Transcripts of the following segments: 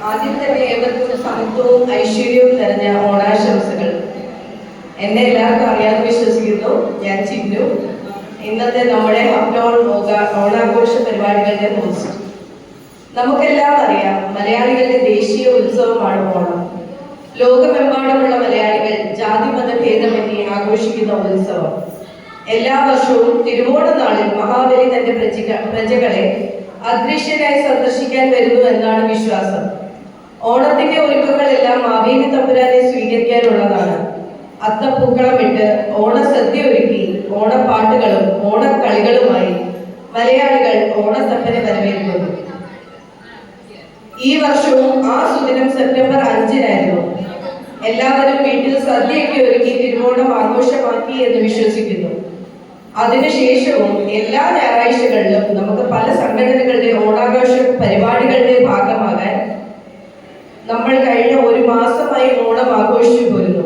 ആദ്യം തന്നെ ഏവർക്കും സമത്വവും ഐശ്വര്യവും നിറഞ്ഞ ഓണാശംസകൾ. എന്നെ എല്ലാവർക്കും അറിയാമെന്ന് വിശ്വസിക്കുന്നു. ഞാൻ ചിന്നു, ഇന്നത്തെ നമ്മുടെ ഓണാഘോഷ പരിപാടികളുടെ ഹോസ്റ്റ്. നമുക്കെല്ലാം അറിയാം, മലയാളികളുടെ ദേശീയ ഉത്സവമാണ് ഓണം. ലോകമെമ്പാടുമുള്ള മലയാളികൾ ജാതി മത ഭേദമന്യേ ആഘോഷിക്കുന്ന ഉത്സവം. എല്ലാ വർഷവും തിരുവോണ നാളിൽ മഹാബലി തന്റെ പ്രജകളെ അദൃശ്യനായി സന്ദർശിക്കാൻ വരുന്നു എന്നാണ് വിശ്വാസം. ഓണത്തിന്റെ ഒരുക്കങ്ങളെല്ലാം മാവേലി തമ്പുരാനെ സ്വീകരിക്കാനുള്ളതാണ്. അത്തപ്പൂക്കളമിട്ട് ഓണസദ്യ ഒരുക്കി ഓണപ്പാട്ടുകളും ഓണക്കളികളുമായി മലയാളികൾ ഓണത്തപ്പനെ വരവേൽക്കുന്നു. ഈ വർഷവും ആ സുദിനം സെപ്റ്റംബർ 5-നായിരുന്നു. എല്ലാവരും വീട്ടിൽ സദ്യയൊക്കെ ഒരുക്കി തിരുവോണം ആഘോഷമാക്കി എന്ന് വിശ്വസിക്കുന്നു. അതിനുശേഷവും എല്ലാ ഞായറാഴ്ചകളിലും നമുക്ക് പല സംഘടനകളുടെ ഓണാഘോഷ പരിപാടികളുടെ ഭാഗമാകാൻ നമ്മൾ കഴിഞ്ഞ ഒരു മാസമായി ഓണം ആഘോഷിച്ചു പോരുന്നു.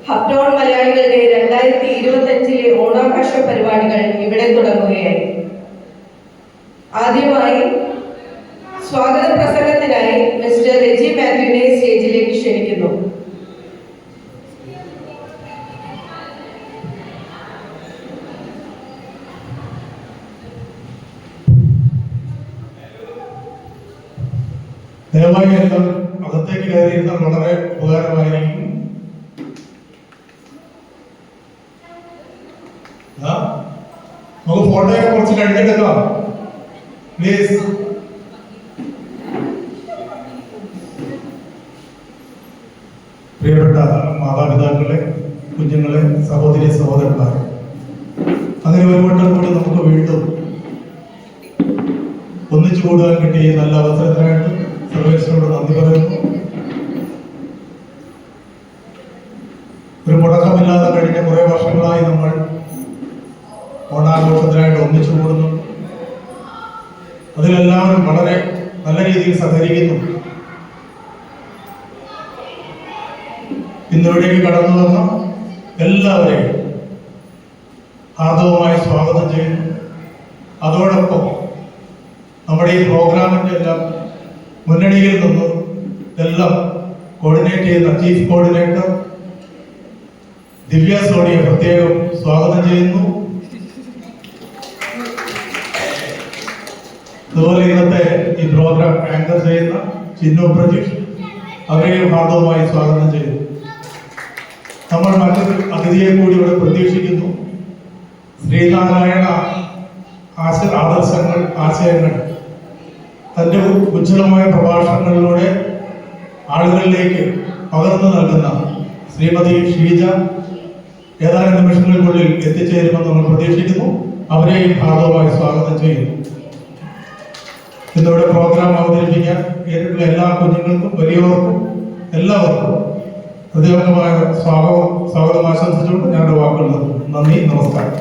ഹപ്ടോൺ മലയാളികളുടെ 2025 ഓണാഘോഷ പരിപാടികൾ ഇവിടെ തുടങ്ങുകയായി. ആദ്യമായി സ്വാഗത പ്രസംഗത്തിനായി മിസ്റ്റർ റെജി മാത്യുവിനെ സ്റ്റേജിലേക്ക് ക്ഷണിക്കുന്നു. ദയവായി എല്ലാം അകത്തേക്ക് കയറിയിരുന്നാൽ വളരെ ഉപകാരമായിരിക്കും. നമുക്ക് ഫോട്ടോയൊക്കെ കുറച്ച് കഴിഞ്ഞിട്ടെല്ലാം പ്ലീസ്. പ്രിയപ്പെട്ട മാതാപിതാക്കളെ, കുഞ്ഞുങ്ങളെ, സഹോദരി സഹോദരന്മാരെ, അങ്ങനെ ഒരു വട്ടം കൂടി നമുക്ക് വീണ്ടും ഒന്നിച്ചു കൂടുവാൻ കിട്ടിയ നല്ല അവസരത്തിനായിട്ട് സർവേശ്വരോട് നന്ദി പറയുന്നു. ഒരു മുടക്കമില്ലാതെ കഴിഞ്ഞ കുറെ വർഷങ്ങളായി നമ്മൾ ഓണാഘോഷത്തിനായിട്ട് ഒന്നിച്ചു കൂടുന്നു. അതിലെല്ലാവരും വളരെ നല്ല രീതിയിൽ സഹകരിക്കുന്നു. ഇന്നിവിടേക്ക് കടന്നു വന്ന എല്ലാവരെയും ഹാർദവമായി സ്വാഗതം ചെയ്യുന്നു. അതോടൊപ്പം നമ്മുടെ ഈ പ്രോഗ്രാമിന്റെ എല്ലാം മുന്നണിയിൽ നിന്ന് എല്ലാം കോർഡിനേറ്റ് ചെയ്യുന്ന ചീഫ് കോർഡിനേറ്റർ ദിവ്യ സോണിയെ പ്രത്യേകം സ്വാഗതം ചെയ്യുന്നു. അതുപോലെ ഇന്നത്തെ ഈ പ്രോഗ്രാം ആങ്കർ ചെയ്യുന്ന ചിന്നു പ്രജീഷ്, അവരെയും ഹാർദവമായി സ്വാഗതം ചെയ്യുന്നു. നമ്മൾ മറ്റൊരു അതിഥിയെ കൂടി ഇവിടെ പ്രതീക്ഷിക്കുന്നു. ശ്രീനാരായണ ആദർശങ്ങൾ, ആശയങ്ങൾ തന്റെ ഉജ്ജ്വലമായ പ്രഭാഷണങ്ങളിലൂടെ ആളുകളിലേക്ക് പകർന്നു നൽകുന്ന ശ്രീമതി ഷീജ ഏതാനും നിമിഷങ്ങൾക്കുള്ളിൽ എത്തിച്ചേരുമെന്ന് നമ്മൾ പ്രതീക്ഷിക്കുന്നു. അവരെയും ഹാർദവമായി സ്വാഗതം ചെയ്യുന്നു. ഇന്നിവിടെ പ്രോഗ്രാം അവതരിപ്പിക്കാൻ ഏറ്റിട്ടുള്ള എല്ലാ കുഞ്ഞുങ്ങൾക്കും വലിയവർക്കും എല്ലാവർക്കും ഹൃദയംഗമായ സ്വാഗതം ആശംസിച്ചുകൊണ്ട് ഞാനൊരു വാക്കുകൾ നൽകുന്നു. നന്ദി, നമസ്കാരം.